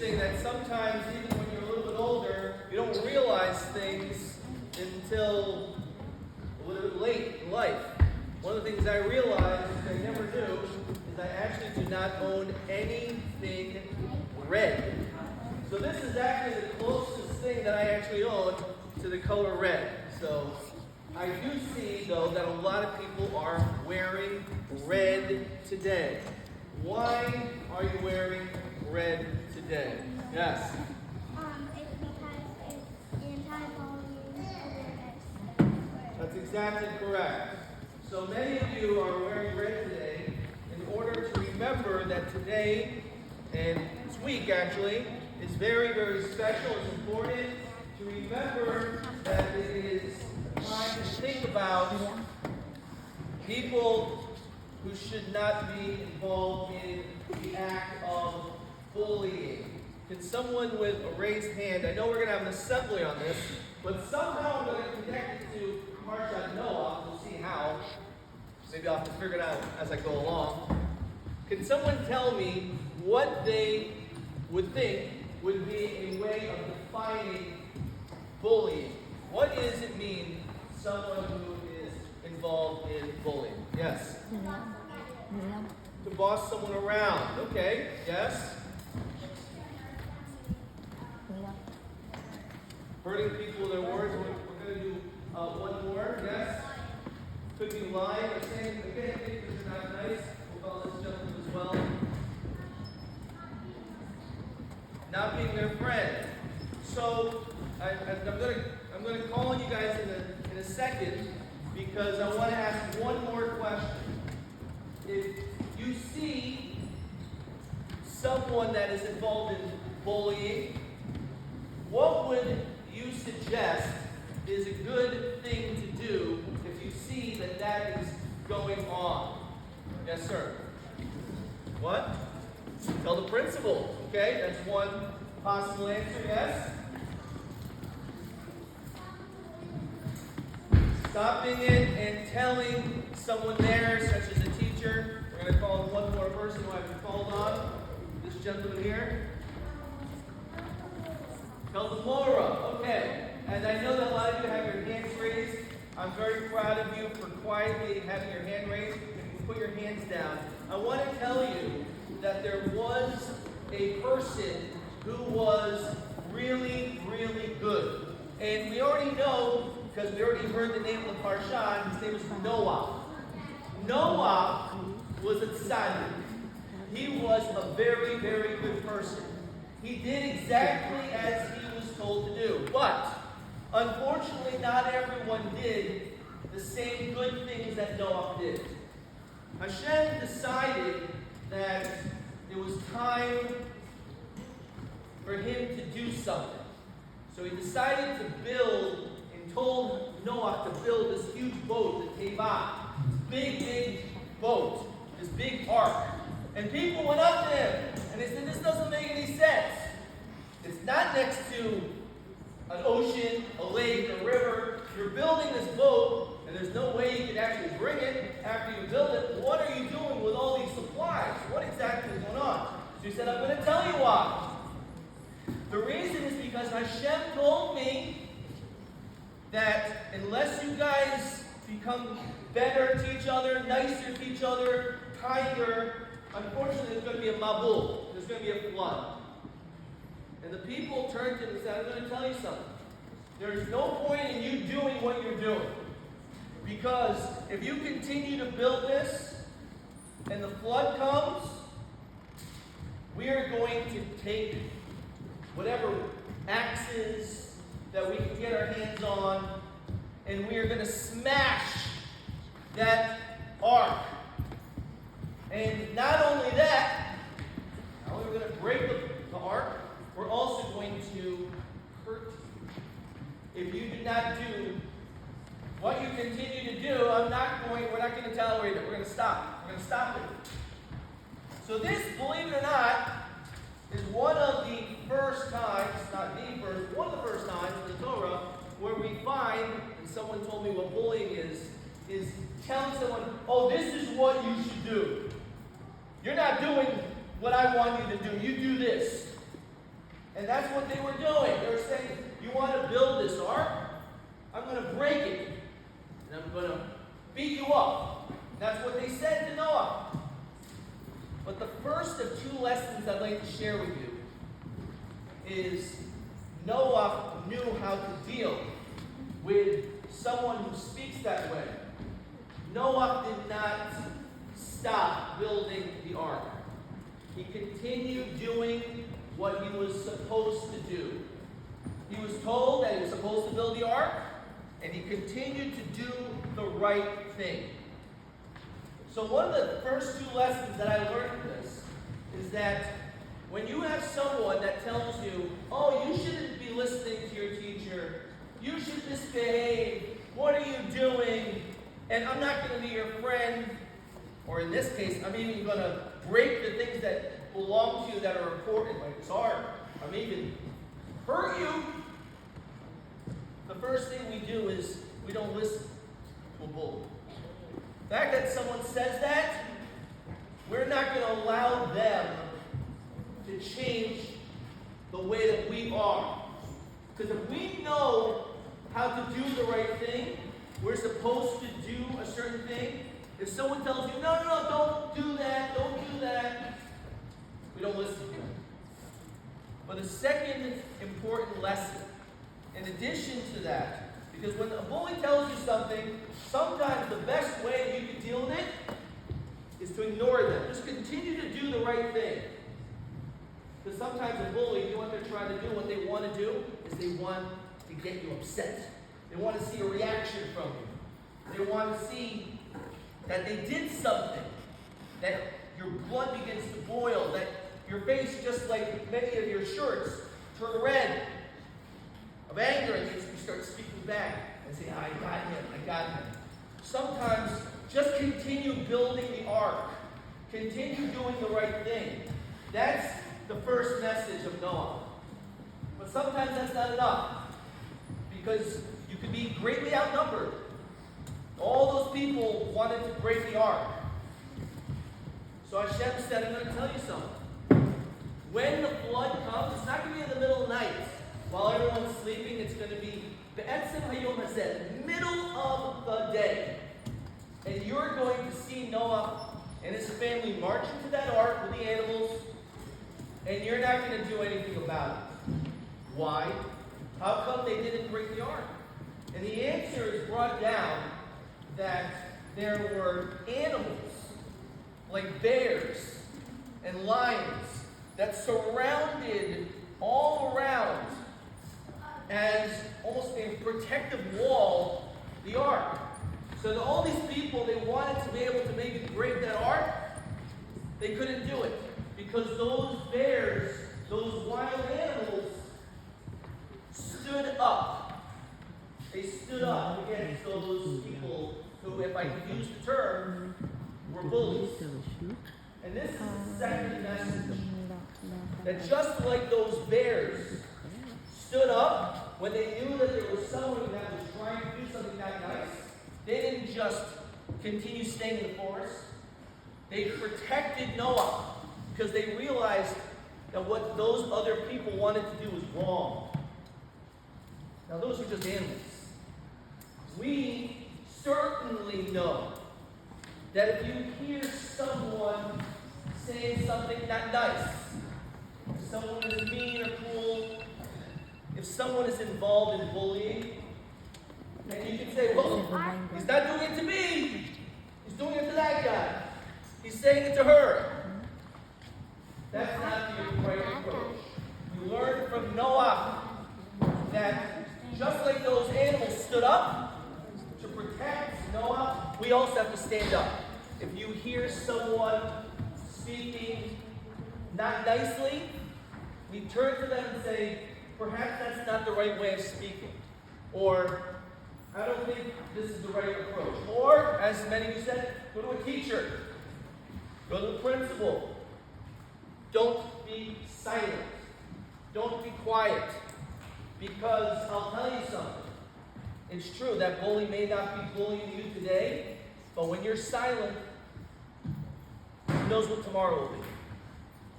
interesting that sometimes, even when you're a little bit older, you don't realize things until a little bit late in life. One of the things I realized, which I never knew, is I actually do not own anything red. So this is actually the closest thing that I actually own to the color red. So I do see, though, that a lot of people are wearing red today. Why are you wearing red today? Yes? It's because it's anti-bullying awareness. That's exactly correct. So many of you are wearing red today in order to remember that today, and this week actually, is very, very special. It's important to remember that it is time to think about people who should not be involved in the act of bullying. Can someone with a raised hand, I know we're going to have an assembly on this, but somehow I'm going to connect it to Parshat Noach. We'll see how. Maybe I'll have to figure it out as I go along. Can someone tell me what they would think would be a way of defining bullying? What does it mean, someone who is involved in bullying? Yes? To boss someone around. Okay, yes? Hurting people with their words. We're going to do one more. Yes? Could be lying or saying, again, things that are not nice. We'll call this gentleman as well. Not being their friend. So, I'm going to call on you guys in a second because I want to ask one more question. If you see someone that is involved in bullying, what would you suggest is a good thing to do if you see that that is going on? Yes, sir. What? Tell the principal. Okay, that's one possible answer. Yes? Stopping in and telling someone there, such as a teacher. We're going to call one more person who I've called on. This gentleman here. Tell the Mora. Okay. And I know that a lot of you have your hands raised. I'm very proud of you for quietly having your hand raised. If you put your hands down. I want to tell you that there was a person who was really, really good. And we already know, because we already heard the name of the Parshat, his name was Noach. Noach was a tzaddik. He was a very, very good person. He did exactly as he was told to do. But, unfortunately, not everyone did the same good things that Noach did. Hashem decided that it was time for him to do something. So he decided to build and told Noach to build this huge boat, the Tevah. This big boat. This big ark. And people went up to him and they said, this doesn't make any sense. It's not next to an ocean, a lake, a river. You're building this boat and there's no way you can actually bring it after you build it. What are you doing with all these supplies? What exactly is going on? So he said, I'm going to tell you why. The reason is because Hashem told me that unless you guys become better to each other, nicer to each other, kinder, unfortunately there's going to be a mabul. There's going to be a flood. And the people turned to him and said, I'm going to tell you something. There's no point in you doing what you're doing. Because if you continue to build this and the flood comes, we are going to take whatever axes that we can get our hands on, and we are going to smash that ark. And not only that, not only are we going to break the ark, we're also going to hurt you. If you do not do what you continue to do, we're not going to tolerate it. We're going to stop. We're going to stop it. So this, believe it or not, is one of the first times, not the first, one of the first times in the Torah where we find, and someone told me what bullying is telling someone, oh, this is what you should do. You're not doing what I want you to do. You do this. And that's what they were doing. They were saying, you want to build this ark? I'm going to break it. And I'm going to beat you up. That's what they said to Noah. But the first of two lessons I'd like to share with you is Noah knew how to deal with someone who speaks that way. Noah did not stop building the ark. He continued doing what he was supposed to do. He was told that he was supposed to build the ark, and he continued to do the right thing. So one of the first two lessons that I learned from this is that when you have someone that tells you, oh, you shouldn't be listening to your teacher, you should misbehave, what are you doing, and I'm not going to be your friend, or in this case, I'm even going to break the things that belong to you that are important, like this ark, I'm even hurt you. The first thing we do is we don't listen to a bully. The fact that someone says that, we're not going to allow them to change the way that we are. Because if we know how to do the right thing, we're supposed to do a certain thing. If someone tells you, no, don't do that, we don't listen to them. But the second important lesson, in addition to that, because when a bully tells you something, sometimes the best way that you can deal with it is to ignore them. Just continue to do the right thing. Because sometimes a bully, you know what they're trying to do, what they want to do, is they want to get you upset. They want to see a reaction from you. They want to see that they did something, that your blood begins to boil, that your face, just like many of your shirts, turn red of anger, and you start speaking back and say, I got him. Sometimes just continue building the ark. Continue doing the right thing. That's the first message of Noah. But sometimes that's not enough, because you could be greatly outnumbered. All those people wanted to break the ark. So Hashem said, I'm going to tell you something. When the flood comes, it's not going to be in the middle of the night while everyone's sleeping. It's going to be Be'etzem Hayom Hazeh, middle of the day. And you're going to see Noah and his family march into that ark with the animals, and you're not going to do anything about it. Why? How come they didn't break the ark? And the answer is brought down that there were animals, like bears and lions, that surrounded all around as almost a protective wall the ark. So that all these people, they wanted to be able to maybe break that ark, they couldn't do it. Because those bears, those wild animals, stood up. They stood up against those people who, if I could use the term, were bullies. And this is the second message. That just like those bears stood up when they knew that there was someone that was trying to do something not nice, they didn't just continue staying in the forest. They protected Noah because they realized that what those other people wanted to do was wrong. Now, those are just animals. We certainly know that if you hear someone saying something not nice, if someone is mean or cruel, if someone is involved in bullying, and you can say, well, he's not doing it to me, he's doing it to that guy, he's saying it to her. That's not the right approach. You learn from Noah that just like those animals stood up to protect Noah, we also have to stand up. If you hear someone speaking not nicely, we turn to them and say, perhaps that's not the right way of speaking. Or, I don't think this is the right approach. Or, as many of you said, go to a teacher. Go to the principal. Don't be silent. Don't be quiet. Because I'll tell you something. It's true, that bully may not be bullying you today, but when you're silent, who knows what tomorrow will be.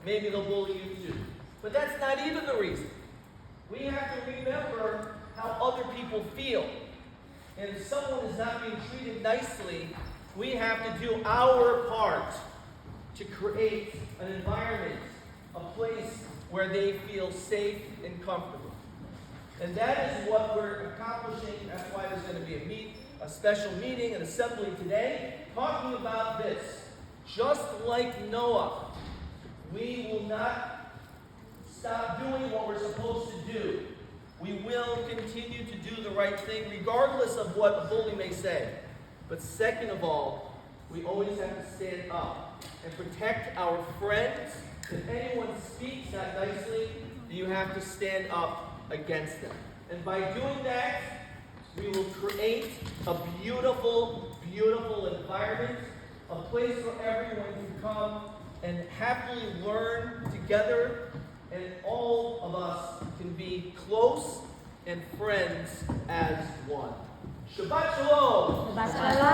Maybe they'll bully you too. But that's not even the reason. We have to remember how other people feel. And if someone is not being treated nicely, we have to do our part to create an environment, a place where they feel safe and comfortable. And that is what we're accomplishing. That's why there's going to be a special meeting, an assembly today, talking about this. Just like Noah, we will not stop doing what we're supposed to do. We will continue to do the right thing, regardless of what the bully may say. But second of all, we always have to stand up and protect our friends. If anyone speaks not nicely, you have to stand up against them. And by doing that, we will create a beautiful, beautiful environment, a place where everyone can come and happily learn together, and all of us can be close and friends as one. Shabbat Shalom! Shabbat Shalom.